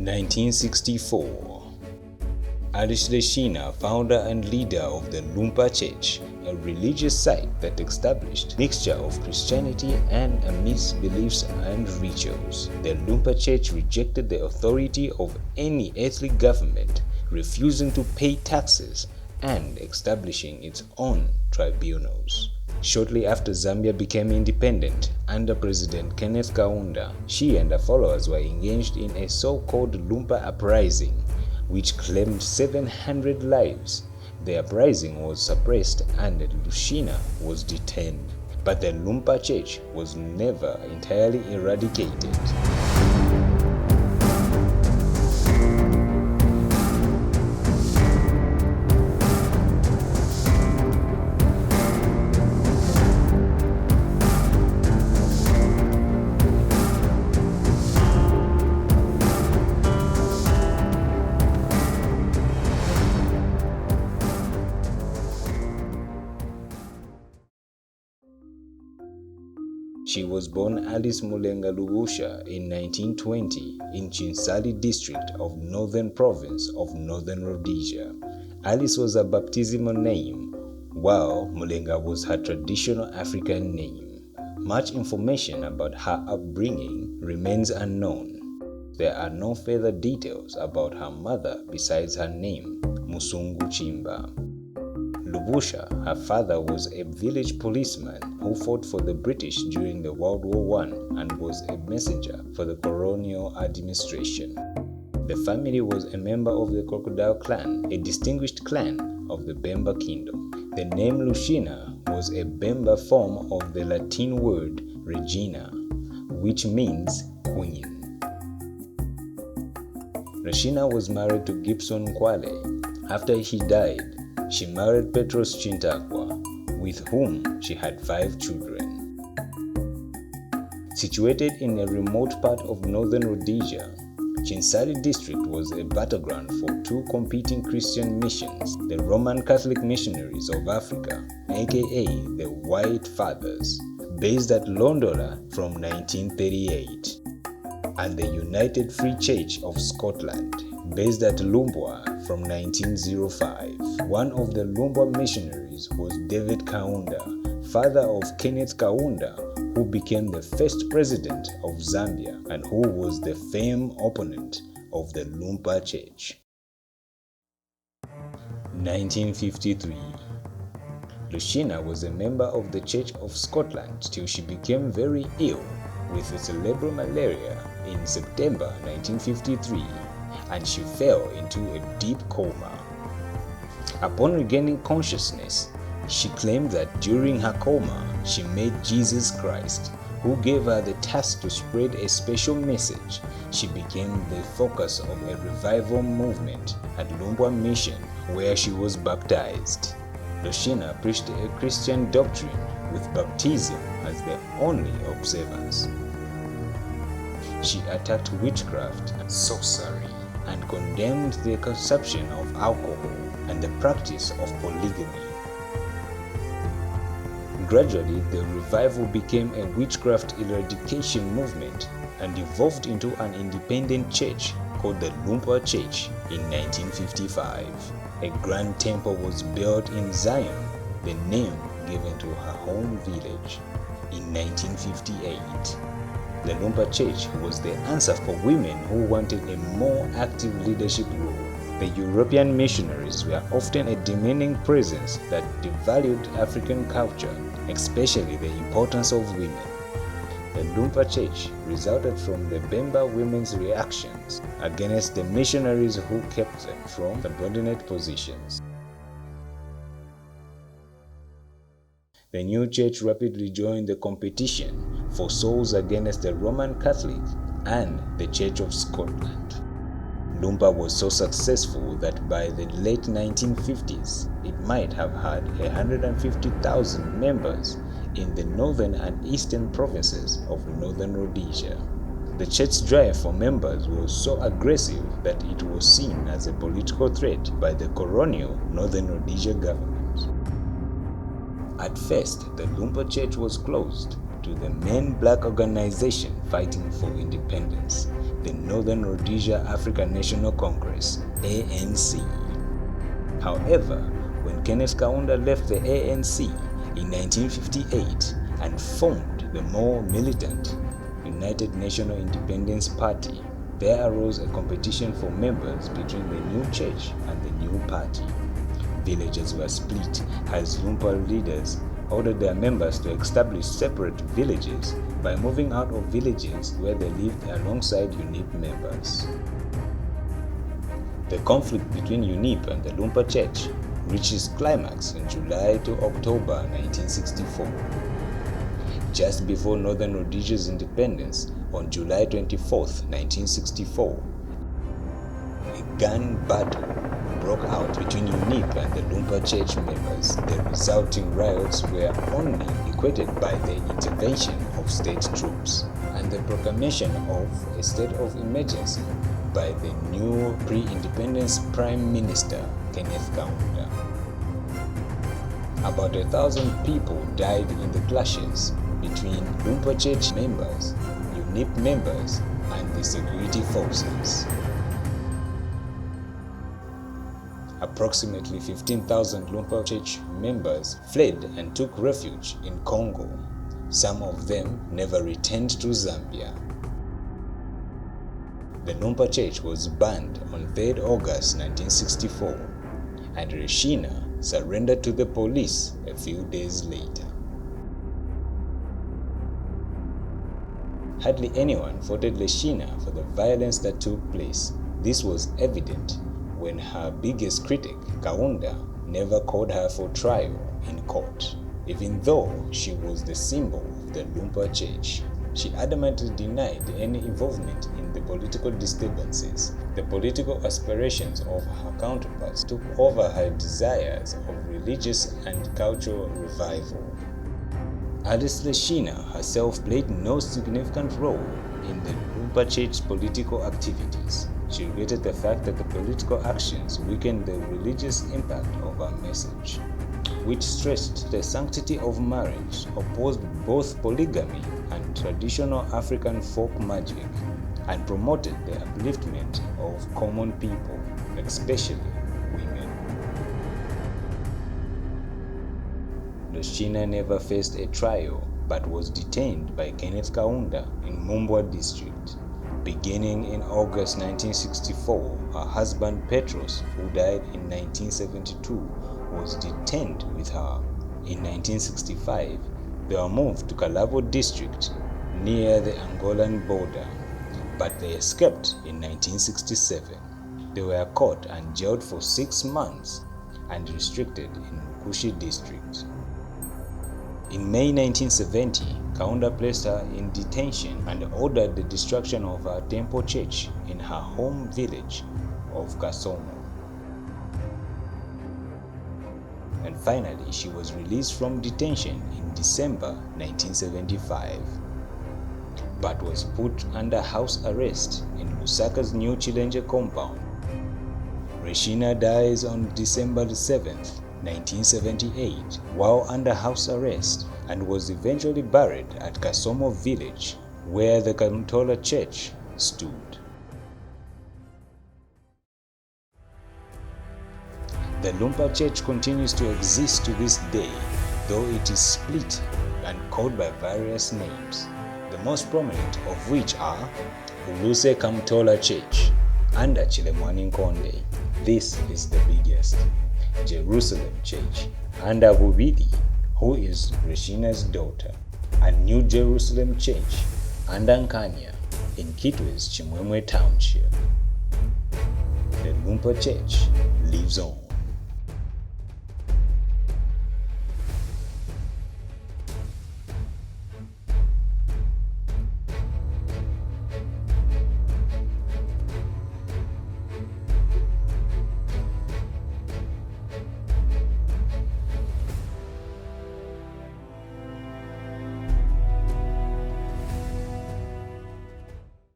1964. Alice Leshina, founder and leader of the Lumpa Church, a religious site that established mixture of Christianity and amidst beliefs and rituals. The Lumpa Church rejected the authority of any earthly government, refusing to pay taxes and establishing its own tribunals. Shortly after Zambia became independent under President Kenneth Kaunda, she and her followers were engaged in a so-called Lumpa uprising, which claimed 700 lives. The uprising was suppressed and Leshina was detained, but the Lumpa Church was never entirely eradicated. She was born Alice Mulenga Lubusha in 1920 in Chinsali district of Northern Province of Northern Rhodesia. Alice was a baptismal name, while Mulenga was her traditional African name. Much information about her upbringing remains unknown. There are no further details about her mother besides her name, Musungu Chimba. Lubusha, her father, was a village policeman who fought for the British during the World War I and was a messenger for the colonial administration. The family was a member of the Crocodile clan, a distinguished clan of the Bemba kingdom. The name Leshina was a Bemba form of the Latin word Regina, which means queen. Leshina was married to Gibson Nkwale. After he died, she married Petros Chintakwa, with whom she had 5 children. Situated in a remote part of northern Rhodesia, Chinsali district was a battleground for 2 competing Christian missions, the Roman Catholic Missionaries of Africa, aka the White Fathers, based at Londola from 1938, and the United Free Church of Scotland, based at Lumpa from 1905. One of the Lumpa missionaries was David Kaunda, father of Kenneth Kaunda, who became the first president of Zambia and who was the famed opponent of the Lumpa Church. 1953. Leshina was a member of the Church of Scotland till she became very ill with cerebral malaria in September 1953, and she fell into a deep coma. Upon regaining consciousness, she claimed that during her coma, she met Jesus Christ, who gave her the task to spread a special message. She became the focus of a revival movement at Lumpa Mission, where she was baptized. Leshina preached a Christian doctrine with baptism as the only observance. She attacked witchcraft and sorcery and condemned the consumption of alcohol and the practice of polygamy. Gradually, the revival became a witchcraft eradication movement and evolved into an independent church called the Lumpa Church in 1955. A grand temple was built in Zion, the name given to her home village, in 1958. The Lumpa Church was the answer for women who wanted a more active leadership role. The European missionaries were often a demeaning presence that devalued African culture, especially the importance of women. The Lumpa Church resulted from the Bemba women's reactions against the missionaries who kept them from subordinate positions. The new church rapidly joined the competition for souls against the Roman Catholic and the Church of Scotland. Lumpa was so successful that by the late 1950s, it might have had 150,000 members in the northern and eastern provinces of northern Rhodesia. The church's drive for members was so aggressive that it was seen as a political threat by the colonial Northern Rhodesia government. At first, the Lumpa Church was closed to the main black organization fighting for independence, the Northern Rhodesia African National Congress, ANC. However, when Kenneth Kaunda left the ANC in 1958 and formed the more militant United National Independence Party, there arose a competition for members between the new church and the new party. Villages were split as Lumpa leaders ordered their members to establish separate villages by moving out of villages where they lived alongside UNIP members. The conflict between UNIP and the Lumpa Church reaches climax in July to October 1964. Just before Northern Rhodesia's independence, on July 24, 1964, a gun battle broke out between UNIP and the Lumpa Church members. The resulting riots were only equated by the intervention of state troops and the proclamation of a state of emergency by the new pre-independence Prime Minister, Kenneth Kaunda. About 1,000 people died in the clashes between Lumpa Church members, UNIP members, and the security forces. Approximately 15,000 Lumpa Church members fled and took refuge in Congo. Some of them never returned to Zambia. The Lumpa Church was burned on 3rd August 1964, and Reshina surrendered to the police a few days later. Hardly anyone faulted Reshina for the violence that took place. This was evident when her biggest critic, Kaunda, never called her for trial in court, even though she was the symbol of the Lumpa Church. She adamantly denied any involvement in the political disturbances. The political aspirations of her counterparts took over her desires of religious and cultural revival. Alice Reshina herself played no significant role in the Lumpa Church's political activities. She regretted the fact that the political actions weakened the religious impact of her message, which stressed the sanctity of marriage, opposed both polygamy and traditional African folk magic, and promoted the upliftment of common people, especially women. Reshina never faced a trial but was detained by Kenneth Kaunda in Mumbwa district. Beginning in August 1964, her husband Petros, who died in 1972, was detained with her. In 1965, they were moved to Kalabo district near the Angolan border, but they escaped in 1967. They were caught and jailed for 6 months and restricted in Mukushi district. In May 1970, Kaunda placed her in detention and ordered the destruction of her temple church in her home village of Kasomo. And finally, she was released from detention in December 1975, but was put under house arrest in Lusaka's New Chilenje compound. Reshina dies on December 7th, 1978, while under house arrest, and was eventually buried at Kasomo village, where the Kamtola Church stood. The Lumpa Church continues to exist to this day, though it is split and called by various names, the most prominent of which are Uluse Kamtola Church under Chilemwani Nkonde. This is the biggest. Jerusalem Church under Bubidi, who is Reshina's daughter, and New Jerusalem Church under Nkanya in Kitwe's Chimwemwe Township. The Lumpa Church lives on.